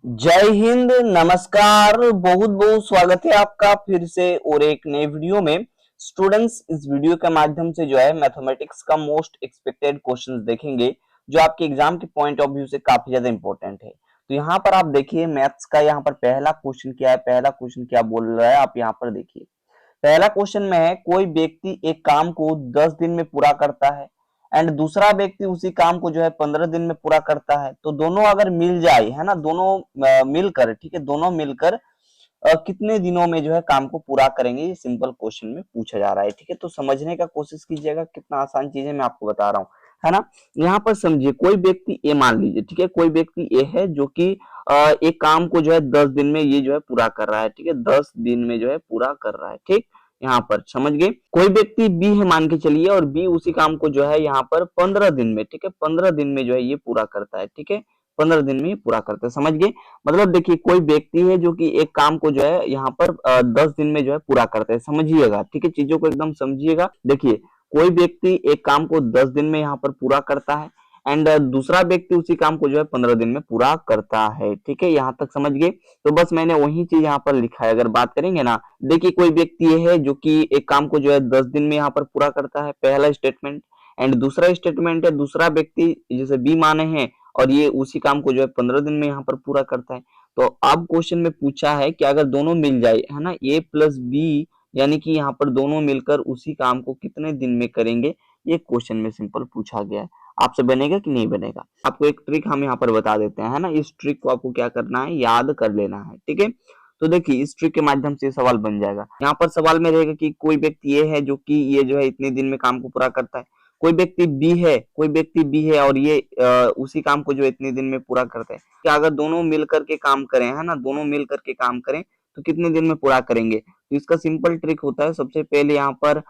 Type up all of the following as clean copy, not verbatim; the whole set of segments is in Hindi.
जय हिंद, नमस्कार। बहुत बहुत स्वागत है आपका फिर से और एक नए वीडियो में। स्टूडेंट्स, इस वीडियो के माध्यम से जो है मैथमेटिक्स का मोस्ट एक्सपेक्टेड क्वेश्चंस देखेंगे जो आपके एग्जाम के पॉइंट ऑफ व्यू से काफी ज्यादा इंपॉर्टेंट है। तो यहाँ पर आप देखिए मैथ्स का यहाँ पर पहला क्वेश्चन क्या है, पहला क्वेश्चन क्या बोल रहा है, आप यहाँ पर देखिए। पहला क्वेश्चन में है कोई व्यक्ति एक काम को 10 दिन में पूरा करता है एंड दूसरा व्यक्ति उसी काम को जो है 15 दिन में पूरा करता है। तो दोनों अगर मिल जाए, है ना, दोनों मिलकर, ठीक है, दोनों मिलकर कितने दिनों में जो है काम को पूरा करेंगे, ये सिंपल क्वेश्चन में पूछा जा रहा है। ठीक है, तो समझने का कोशिश कीजिएगा, कितना आसान चीज है मैं आपको बता रहा हूँ, है ना। यहाँ पर समझिए, कोई व्यक्ति ए मान लीजिए, ठीक है, कोई व्यक्ति ए है जो कि एक काम को जो है 10 दिन में ये जो है पूरा कर रहा है। ठीक है, 10 दिन में जो है पूरा कर रहा है। ठीक, यहाँ पर समझ गए। कोई व्यक्ति बी है मान के चलिए और बी उसी काम को जो है यहाँ पर 15 दिन में, ठीक है, 15 दिन में जो है ये पूरा करता है। ठीक है, 15 दिन में ये पूरा करता है, समझ गए। मतलब देखिए कोई व्यक्ति है जो कि एक काम को जो है यहाँ पर 10 दिन में जो है पूरा करता है, समझिएगा। ठीक है, चीजों को एकदम समझिएगा। देखिए कोई व्यक्ति एक काम को 10 दिन में यहाँ पर पूरा करता है एंड दूसरा व्यक्ति उसी काम को जो है 15 दिन में पूरा करता है। ठीक है, यहाँ तक समझ गए। तो बस मैंने वही चीज यहाँ पर लिखा है। अगर बात करेंगे ना, देखिए कोई व्यक्ति ये है जो कि एक काम को जो है 10 दिन में यहाँ पर पूरा करता है, पहला स्टेटमेंट। एंड दूसरा स्टेटमेंट है, दूसरा व्यक्ति जैसे बी माने हैं और ये उसी काम को जो है 15 दिन में यहाँ पर पूरा करता है। तो अब क्वेश्चन में पूछा है कि अगर दोनों मिल जाए, है ना, ए प्लस बी, यानी कि यहाँ पर दोनों मिलकर उसी काम को कितने दिन में करेंगे, ये क्वेश्चन में सिंपल पूछा गया है। आपसे बनेगा कि नहीं बनेगा, आपको एक ट्रिक हम यहाँ पर बता देते हैं, है ना। इस ट्रिक को आपको क्या करना है, याद कर लेना है। ठीक है, तो देखिए इस ट्रिक के माध्यम से सवाल बन जाएगा। यहाँ पर सवाल में रहेगा कि कोई व्यक्ति ये है जो कि ये जो है इतने दिन में काम को पूरा करता है। कोई व्यक्ति बी है, कोई व्यक्ति बी है और ये उसी काम को जो इतने दिन में पूरा करता है। कि अगर दोनों मिल करके काम करें, है ना, दोनों मिल करके काम करें तो कितने दिन में पूरा करेंगे। तो इसका सिंपल ट्रिक होता है, सबसे पहले यहाँ पर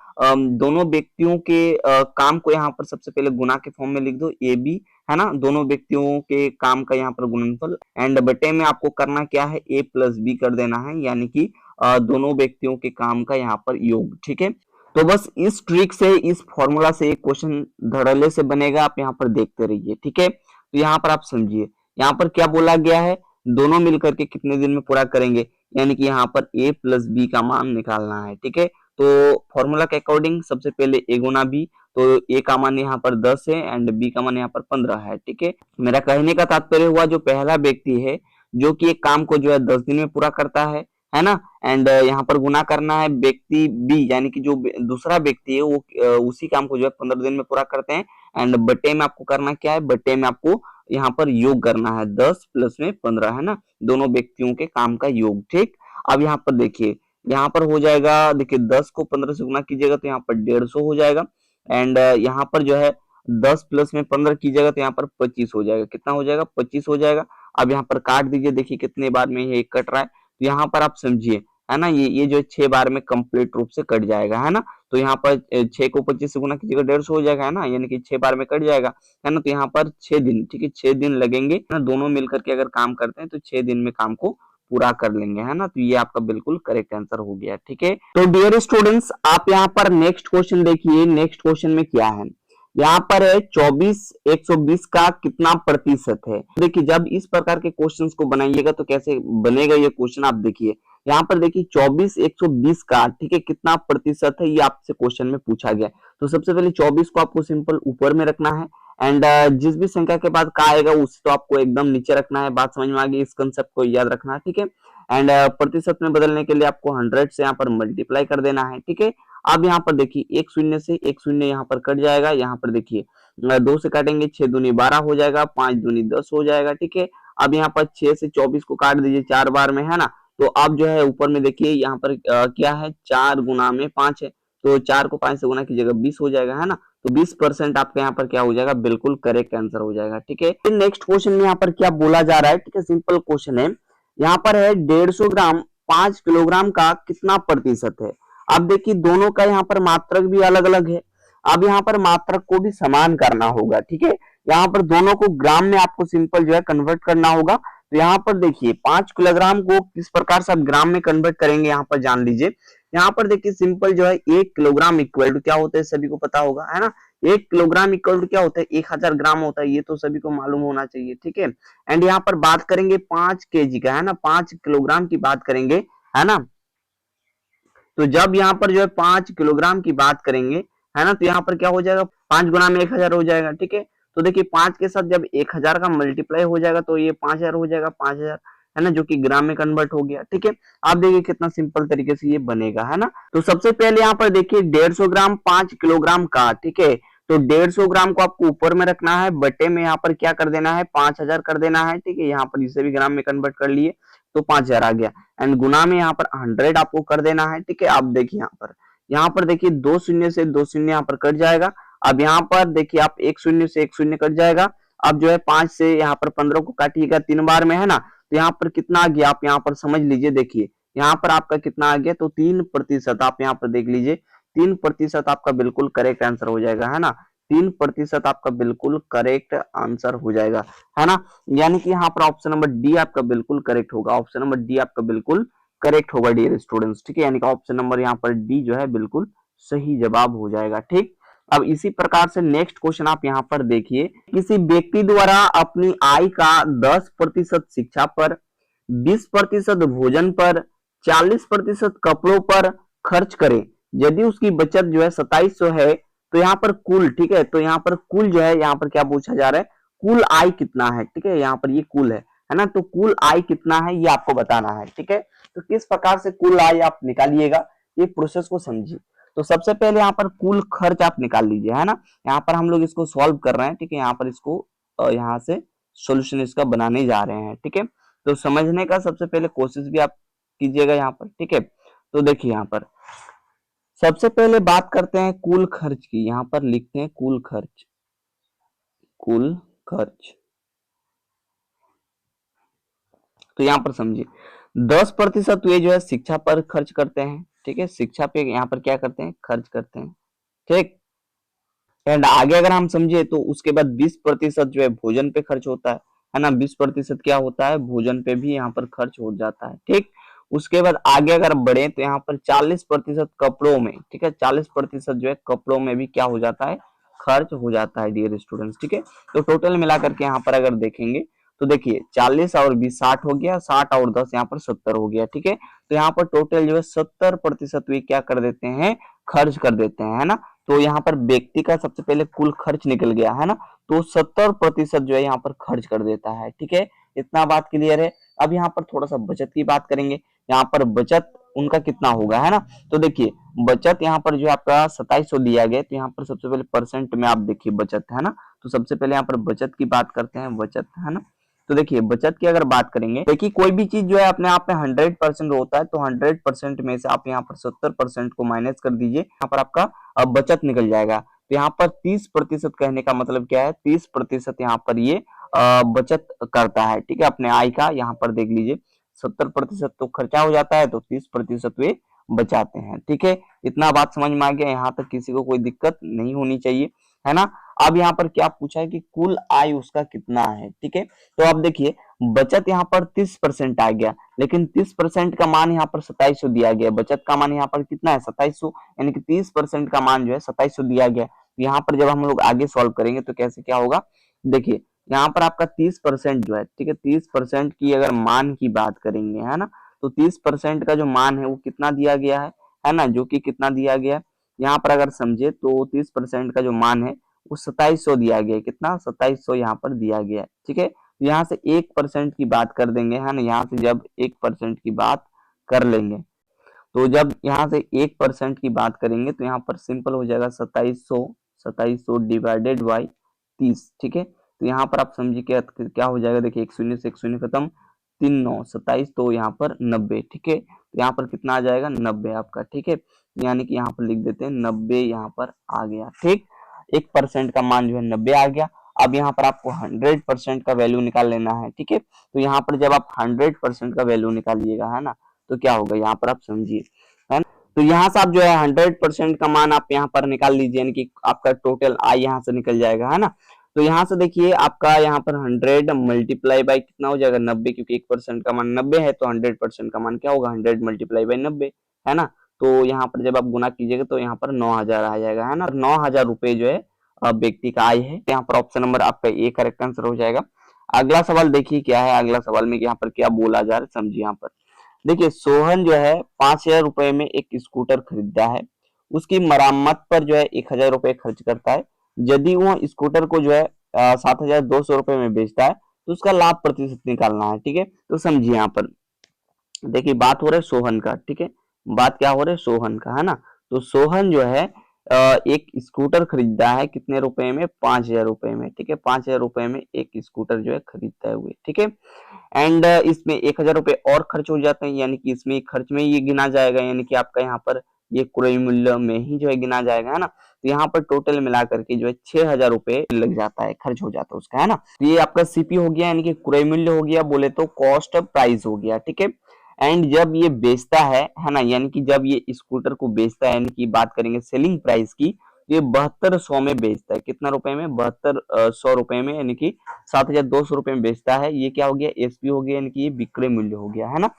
दोनों व्यक्तियों के काम को यहाँ पर सबसे पहले गुना के फॉर्म में लिख दो, ए बी, है ना, दोनों व्यक्तियों के काम का यहाँ पर गुणनफल एंड बटे में आपको करना क्या है, ए प्लस बी कर देना है, यानी कि दोनों व्यक्तियों के काम का यहाँ पर योग। ठीक है, तो बस इस ट्रिक से, इस फॉर्मूला से एक क्वेश्चन धड़ल्ले से बनेगा, आप यहाँ पर देखते रहिए। ठीक है, तो यहाँ पर आप समझिए, यहाँ पर क्या बोला गया है, दोनों मिलकर के कितने दिन में पूरा करेंगे, यानी कि यहाँ पर a प्लस बी का मान निकालना है। ठीक है, तो फॉर्मूला के अकॉर्डिंग सबसे पहले a गुना बी, तो a का मान यहाँ पर 10 है एंड b का मान यहाँ पर 15 है। ठीक है, मेरा कहने का तात्पर्य हुआ जो पहला व्यक्ति है जो कि एक काम को जो है 10 दिन में पूरा करता है ना, एंड यहाँ पर गुना करना है व्यक्ति बी, यानी कि जो दूसरा व्यक्ति है वो उसी काम को जो है 15 दिन में पूरा करते हैं एंड बटे में आपको करना क्या है, बटे में आपको यहाँ पर योग करना है, 10 प्लस में 15, है ना, दोनों व्यक्तियों के काम का योग। ठीक, अब यहाँ पर देखिए, यहाँ पर हो जाएगा, देखिए 10 को 15 से गुना कीजिएगा तो यहाँ पर 150 हो जाएगा एंड यहाँ पर जो है 10 प्लस में 15 कीजिएगा तो यहाँ पर 25 हो जाएगा। कितना हो जाएगा, 25 हो जाएगा। अब यहाँ पर काट दीजिए, देखिए कितने बार में ये कट रहा है। तो यहाँ पर आप समझिए, है ना, ये जो 6 बार में कंप्लीट रूप से कट जाएगा, है ना। तो यहाँ पर 6 को 25 से गुना कीजिएगा 150 हो जाएगा, है ना, यानी कि 6 बार में कट जाएगा, है ना। तो यहाँ पर 6 दिन, ठीक है, 6 दिन लगेंगे, है ना, दोनों मिलकर के अगर काम करते हैं तो 6 दिन में काम को पूरा कर लेंगे, है ना। तो ये आपका बिल्कुल करेक्ट आंसर हो गया। ठीक है, तो डियर स्टूडेंट्स, आप यहाँ पर नेक्स्ट क्वेश्चन देखिए। नेक्स्ट क्वेश्चन में क्या है, यहाँ पर है 24 120 का कितना प्रतिशत है। देखिए जब इस प्रकार के क्वेश्चंस को बनाइएगा तो कैसे बनेगा ये क्वेश्चन, आप देखिए यहाँ पर देखिए 24 120 का, ठीक है, कितना प्रतिशत है, ये आपसे क्वेश्चन में पूछा गया। तो सबसे पहले 24 को आपको सिंपल ऊपर में रखना है एंड जिस भी संख्या के बाद का आएगा उसे तो आपको एकदम नीचे रखना है। बात समझ में आ गई, इस कंसेप्ट को याद रखना है। ठीक है, एंड प्रतिशत में बदलने के लिए आपको 100 से यहाँ पर मल्टीप्लाई कर देना है। ठीक है, अब यहाँ पर देखिए एक शून्य से एक शून्य यहाँ पर कट जाएगा। यहाँ पर देखिए 2 से काटेंगे, 6 दूनी 12 हो जाएगा, 5 दूनी 10 हो जाएगा। ठीक है, अब यहाँ पर 6 से 24 को काट दीजिए 4 बार में, है ना। तो अब जो है ऊपर में देखिए यहाँ पर क्या है, 4 गुना में 5 है, तो 4 को 5 से गुना कीजिएगा 20 हो जाएगा, है ना। तो 20% आपका यहाँ पर क्या हो जाएगा, बिल्कुल करेक्ट आंसर हो जाएगा। ठीक है, नेक्स्ट क्वेश्चन में यहाँ पर क्या बोला जा रहा है, ठीक है, सिंपल क्वेश्चन है। यहाँ पर है 150 ग्राम 5 किलोग्राम का कितना प्रतिशत है। अब देखिए दोनों का यहाँ पर मात्रक भी अलग अलग है। अब यहाँ पर मात्रक को भी समान करना होगा। ठीक है, यहाँ पर दोनों को ग्राम में आपको सिंपल जो है कन्वर्ट करना होगा। तो यहाँ पर देखिए 5 किलोग्राम को किस प्रकार से आप ग्राम में कन्वर्ट करेंगे, यहाँ पर जान लीजिए। यहाँ पर देखिए सिंपल जो है 1 किलोग्राम इक्वल टू क्या होता है, सभी को पता होगा, है ना। 1 किलोग्राम इक्वल टू क्या होता है, 1000 ग्राम होता है, ये तो सभी को मालूम होना चाहिए, ठीक है। एंड यहाँ पर बात करेंगे 5 केजी का, है ना, 5 किलोग्राम की बात करेंगे, है ना। तो जब यहाँ पर जो है 5 किलोग्राम की बात करेंगे, है ना, तो यहाँ पर क्या हो जाएगा, 5 गुना में 1000 हो जाएगा, ठीक है। तो देखिए 5 के साथ जब 1000 का मल्टीप्लाई हो जाएगा तो ये 5000 हो जाएगा, 5000, है ना, जो कि ग्राम में कन्वर्ट हो गया, ठीक है। आप देखिए कितना सिंपल तरीके से ये बनेगा, है ना। तो सबसे पहले यहाँ पर देखिए 150 ग्राम 5 किलोग्राम का, ठीक है। तो 150 ग्राम को आपको ऊपर में रखना है, बटे में यहाँ पर क्या कर देना है, 5000 कर देना है, ठीक है। यहाँ पर इसे भी ग्राम में कन्वर्ट कर लिए तो 5000 आ गया। एंड गुना में यहाँ पर 100 आपको कर देना है, ठीक है। आप देखिए यहाँ पर देखिए 2 शून्य से 2 शून्य यहाँ पर कट जाएगा। अब यहाँ पर देखिए आप 1 शून्य से 1 शून्य कट जाएगा। अब जो है 5 से यहाँ पर 15 को काटिएगा 3 बार में, है ना। तो यहाँ पर कितना आ गया आप यहाँ पर समझ लीजिए, देखिए यहाँ पर आपका कितना आ गया, तो 3% आप यहाँ पर देख लीजिए, 3% आपका बिल्कुल करेक्ट आंसर हो जाएगा, है ना। 3% आपका बिल्कुल करेक्ट आंसर हो जाएगा, है ना। यानी कि यहाँ पर ऑप्शन नंबर डी आपका बिल्कुल करेक्ट होगा, ऑप्शन नंबर डी आपका बिल्कुल करेक्ट होगा डियर स्टूडेंट्स, ठीक है। यानी कि ऑप्शन नंबर यहाँ पर डी जो है बिल्कुल सही जवाब हो जाएगा, ठीक। अब इसी प्रकार से नेक्स्ट क्वेश्चन आप यहाँ पर देखिए, किसी व्यक्ति द्वारा अपनी आय का 10% शिक्षा पर, 20% भोजन पर, 40% कपड़ों पर खर्च करे, यदि उसकी बचत जो है 2700 है, तो यहाँ पर कुल, ठीक है, तो यहाँ पर कुल जो है, यहाँ पर क्या पूछा जा रहा है, कुल आय कितना है, ठीक है। यहाँ पर ये कुल है ना, तो कुल आय कितना है ये आपको बताना है, ठीक है। तो किस प्रकार से कुल आय आप निकालिएगा, ये प्रोसेस को समझिए। तो सबसे पहले यहाँ पर कुल खर्च आप निकाल लीजिए, है ना। यहाँ पर हम लोग इसको सॉल्व कर रहे हैं, ठीक है। यहाँ पर इसको यहाँ से सोल्यूशन इसका बनाने जा रहे हैं, ठीक है। तो समझने का सबसे पहले कोशिश भी आप कीजिएगा यहाँ पर, ठीक है। तो देखिए यहाँ पर सबसे पहले बात करते हैं कुल खर्च की, यहाँ पर लिखते हैं कुल खर्च, कुल खर्च। तो यहाँ पर समझिए 10% ये जो है शिक्षा पर खर्च करते हैं, ठीक है। शिक्षा पे यहाँ पर क्या करते हैं, खर्च करते हैं, ठीक। एंड आगे अगर हम समझे तो उसके बाद 20% जो है भोजन पे खर्च होता है ना। 20% क्या होता है, भोजन पे भी यहाँ पर खर्च हो जाता है, ठीक। उसके बाद आगे अगर बढ़े तो यहाँ पर 40% कपड़ों में, ठीक है, 40% जो है कपड़ों में भी क्या हो जाता है, खर्च हो जाता है डियर स्टूडेंट्स, ठीक है। तो टोटल मिला करके यहाँ पर अगर देखेंगे तो देखिए 40 और 20 60 हो गया, 60 और 10 यहाँ पर 70 हो गया, ठीक है। तो यहाँ पर टोटल जो है 70% वे क्या कर देते हैं, खर्च कर देते हैं, है ना। तो यहाँ पर व्यक्ति का सबसे पहले कुल खर्च निकल गया, है ना। तो 70% जो है यहाँ पर खर्च कर देता है, ठीक है। इतना बात क्लियर है। अब यहाँ पर थोड़ा सा बचत की बात करेंगे, यहाँ पर बचत उनका कितना होगा, है ना। तो देखिए बचत यहाँ पर जो आपका 2700 दिया गया, तो यहाँ पर सबसे पहले परसेंट में आप देखिए बचत, है ना। तो सबसे पहले यहाँ पर बचत की बात करते हैं, बचत, है ना। तो देखिए बचत की अगर बात करेंगे, देखिए कोई भी चीज जो है अपने आप में 100% होता है, तो 100% में से आप यहाँ पर 70% को माइनस कर दीजिए, यहाँ पर आपका बचत निकल जाएगा। तो यहाँ पर 30% कहने का मतलब क्या है, 30% यहाँ पर ये बचत करता है, ठीक है, अपने आय का। यहाँ पर देख लीजिए 70% तो खर्चा हो जाता है, तो 30% वे बचाते हैं, ठीक है। इतना बात समझ में आ गया, यहाँ तक किसी को कोई दिक्कत नहीं होनी चाहिए, है ना। अब यहाँ पर क्या पूछा है कि कुल आय उसका कितना है, ठीक है। तो अब देखिए बचत यहाँ पर 30% आ गया, लेकिन 30% का मान यहाँ पर 2700 दिया गया, बचत का मान यहाँ पर कितना है 2700, यानी कि 30% का मान जो है 2700 दिया गया। यहाँ पर जब हम लोग आगे सॉल्व करेंगे तो कैसे क्या होगा, देखिए यहाँ पर आपका 30% जो है, ठीक है, 30% की अगर मान की बात करेंगे, है ना, तो 30% का जो मान है वो कितना दिया गया है ना, जो कि कितना दिया गया है यहाँ पर अगर समझे तो 30% का जो मान है वो 2700 दिया गया है, कितना 2700 यहाँ पर दिया गया है, ठीक है। यहाँ से 1% की बात कर देंगे, है ना। यहाँ से जब 1% की बात कर लेंगे, तो जब यहाँ से 1% की बात करेंगे तो यहाँ पर सिंपल हो जाएगा 2700 डिवाइडेड बाई 30, ठीक है। तो यहाँ पर आप समझिए क्या हो जाएगा, देखिए एक शून्य से एक शून्य खत्म, 3 9 27, तो यहाँ पर 90, ठीक है। तो यहाँ पर कितना आ जाएगा 90 आपका, ठीक है। यानी कि यहाँ पर लिख देते हैं 90 यहाँ पर आ गया, ठीक। 1% का मान जो है 90 आ गया। अब यहाँ पर आपको 100% का वैल्यू निकाल लेना है, ठीक है। तो यहाँ पर जब आप 100% का वैल्यू निकालिएगा, है ना, तो क्या होगा यहाँ पर आप समझिए, है ना। तो यहाँ से आप जो है 100% का मान आप यहाँ पर निकाल लीजिए, यानी कि आपका टोटल आय यहाँ से निकल जाएगा, है ना। तो यहाँ से देखिए आपका यहाँ पर 100 मल्टीप्लाई बाई कितना हो जाएगा 90, क्योंकि 1% का मान 90 है, तो 100% का मान क्या होगा 100 मल्टीप्लाई बाई 90, है ना। तो यहाँ पर जब आप गुना कीजिएगा तो यहाँ पर 9000 आ जाएगा, है ना। 9000 रुपए जो है व्यक्ति का आय है। यहाँ पर ऑप्शन नंबर आपका ए करेक्ट आंसर हो जाएगा। अगला सवाल देखिए क्या है, अगला सवाल में यहाँ पर क्या बोला जा रहा है समझिए। यहाँ पर देखिए सोहन जो है 5,000 रुपए में एक स्कूटर खरीदता है, उसकी मरम्मत पर जो है 1,000 रुपए खर्च करता है। यदि वह स्कूटर को जो है 7,200 रुपए में बेचता है तो उसका लाभ प्रतिशत निकालना है। ठीक है, तो समझिए यहाँ पर देखिए बात हो रहा है सोहन का। ठीक है, बात क्या हो रहा है सोहन का, है ना। तो सोहन जो है एक स्कूटर खरीदता है कितने रुपए में, 5,000 रुपए में। ठीक है, 5,000 रुपए में एक स्कूटर जो है खरीदता है हुए। ठीक है, एंड इसमें 1,000 रुपए और खर्च हो जाते हैं, यानी कि इसमें खर्च में ये गिना जाएगा, यानी कि आपका यहाँ पर ये क्रय मूल्य में ही जो है गिना जाएगा, है ना। तो यहाँ पर टोटल मिला करके जो है 6,000 रुपए लग जाता है, खर्च हो जाता है उसका, है ना। तो ये आपका सीपी हो गया, यानी कि क्रय मूल्य हो गया, बोले तो कॉस्ट प्राइस हो गया। ठीक है, एंड जब ये बेचता है ना, यानी कि जब ये स्कूटर को बेचता है, यानी कि बात करेंगे सेलिंग प्राइस की, ये 7200 में बेचता है। कितना रुपए में, 7200 रुपए में, यानी कि 7,200 रुपए में बेचता है। ये क्या हो गया, एसपी हो गया, यानी कि ये विक्रय मूल्य हो गया, है ना।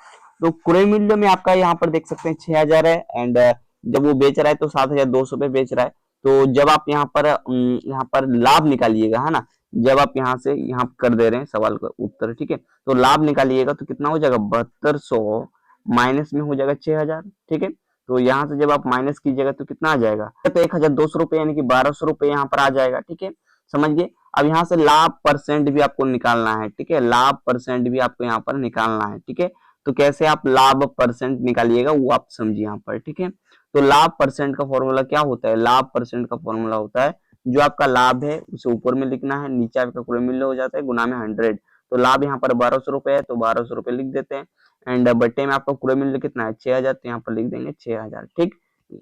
तो क्रय मूल्य में आपका यहाँ पर देख सकते हैं 6,000 है, एंड जब वो बेच रहा है तो 7,200 पे बेच रहा है। तो जब आप यहाँ पर लाभ निकालिएगा, है ना, जब आप यहाँ से यहाँ कर दे रहे हैं सवाल का उत्तर, ठीक है, तो लाभ निकालिएगा तो कितना हो जाएगा, 7200 माइनस में हो जाएगा 6,000। ठीक है, तो यहाँ से जब आप माइनस कीजिएगा तो कितना आ जाएगा, तो 1,200 रुपए, यानी कि 1,200 रुपए यहाँ पर आ जाएगा। ठीक है, समझ गए। अब यहाँ से लाभ परसेंट भी आपको निकालना है। ठीक है, लाभ परसेंट भी आपको यहाँ पर निकालना है। ठीक है, तो कैसे आप लाभ परसेंट निकालिएगा वो आप समझिए यहाँ पर। ठीक है, तो लाभ परसेंट का फॉर्मूला क्या होता है, लाभ परसेंट का फॉर्मूला होता है जो आपका लाभ है उसे ऊपर में लिखना है, नीचे आपका क्रय मूल्य हो जाता है गुना में 100। तो लाभ यहाँ पर 1,200 रुपए है तो 1,200 रुपए लिख देते हैं, एंड बट्टे में आपका क्रय मूल्य कितना है 6,000, तो यहाँ पर लिख देंगे 6,000। ठीक,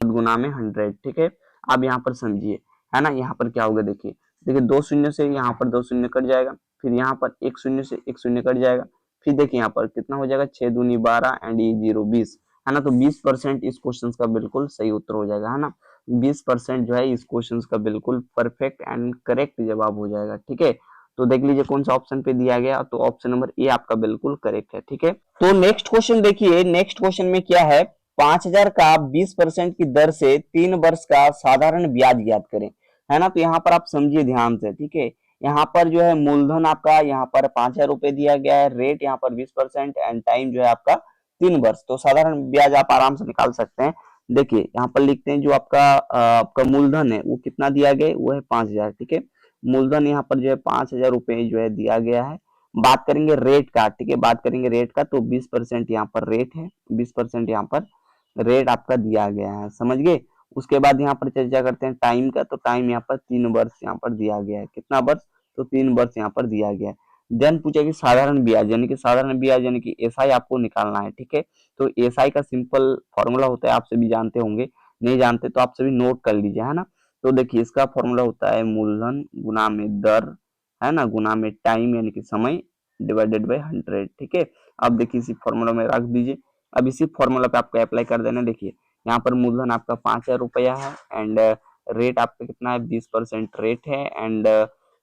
गुना में 100। ठीक है, अब यहाँ पर समझिए, है ना, यहाँ पर क्या होगा देखिए, देखिए 2 शून्य से यहाँ पर 2 शून्य कट जाएगा, फिर यहाँ पर 1 शून्य से 1 शून्य कट जाएगा, फिर देखिए यहाँ पर कितना हो जाएगा 6 दूनी 12 एंड ये 0 20, है ना। तो 20% इस क्वेश्चन का बिल्कुल सही उत्तर हो जाएगा, है ना। 20% जो है इस क्वेश्चन का बिल्कुल परफेक्ट एंड करेक्ट जवाब हो जाएगा। ठीक है, तो देख लीजिए कौन सा ऑप्शन पे दिया गया, तो ऑप्शन नंबर ए आपका बिल्कुल करेक्ट है। ठीक है, तो नेक्स्ट क्वेश्चन देखिए, नेक्स्ट क्वेश्चन में क्या है, 5,000 का 20% की दर से 3 वर्ष का साधारण ब्याज ज्ञात करें, है ना। तो यहाँ पर आप समझिए ध्यान से। ठीक है, यहाँ पर जो है मूलधन आपका यहाँ पर 5,000 रुपए दिया गया है, रेट यहाँ पर 20% एंड टाइम जो है आपका 3 वर्ष। तो साधारण ब्याज आप आराम से निकाल सकते हैं। देखिए यहाँ पर लिखते हैं जो आपका मूलधन है वो कितना दिया गया है, वो है 5,000। ठीक है, मूलधन यहाँ पर जो है 5,000 रुपए जो है दिया गया है। बात करेंगे रेट का, ठीक है, बात करेंगे रेट का, तो 20% यहाँ पर रेट है, 20% यहाँ पर रेट आपका दिया गया है, समझ गए। उसके बाद यहाँ पर चर्चा करते हैं टाइम का, तो टाइम यहाँ पर 3 वर्ष यहाँ पर दिया गया है। कितना वर्ष, तो 3 वर्ष यहाँ पर दिया गया है। देन पूछा कि साधारण ब्याज, यानी कि साधारण ब्याज यानी कि एसआई आपको निकालना है। ठीक है, तो एसआई का सिंपल फॉर्मूला होता है, आप सभी जानते होंगे, नहीं जानते तो आप सभी नोट कर लीजिए, है ना। तो देखिए इसका फॉर्मूला होता है मूलधन गुना में दर, है ना, गुना में टाइम यानी कि समय, डिवाइडेड बाय 100। ठीक है, अब देखिए इसी फॉर्मूला में रख दीजिए। अब इसी फॉर्मूला पे आपको अप्लाई कर देना। देखिए यहाँ पर मूलधन आपका 5,000 रुपया है, एंड रेट आपका कितना है, 20% रेट है, एंड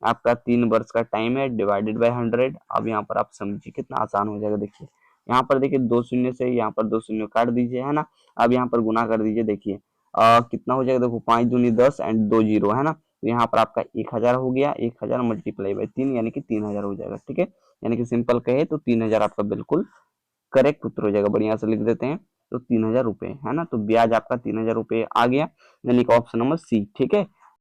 आपका 3 वर्ष का टाइम है, डिवाइडेड बाय 100। अब यहाँ पर आप समझिए कितना आसान हो जाएगा। देखिए यहाँ पर देखिए 2 शून्य से यहाँ पर 2 शून्य काट दीजिए, है ना। अब यहाँ पर गुना कर दीजिए। देखिए कितना हो जाएगा, देखो 5 दूनी 10 एंड 2 जीरो, है ना। तो यहाँ पर आपका 1,000 हो गया, 1,000 मल्टीप्लाई बाय 3 यानी कि 3,000 हो जाएगा। ठीक है, यानी कि सिंपल कहे तो 3,000 आपका बिल्कुल करेक्ट उत्तर हो जाएगा। बढ़िया से लिख देते हैं, तो 3,000 रुपए, है ना। तो ब्याज आपका 3,000 रुपए आ गया, यानी कि ऑप्शन नंबर सी। ठीक है,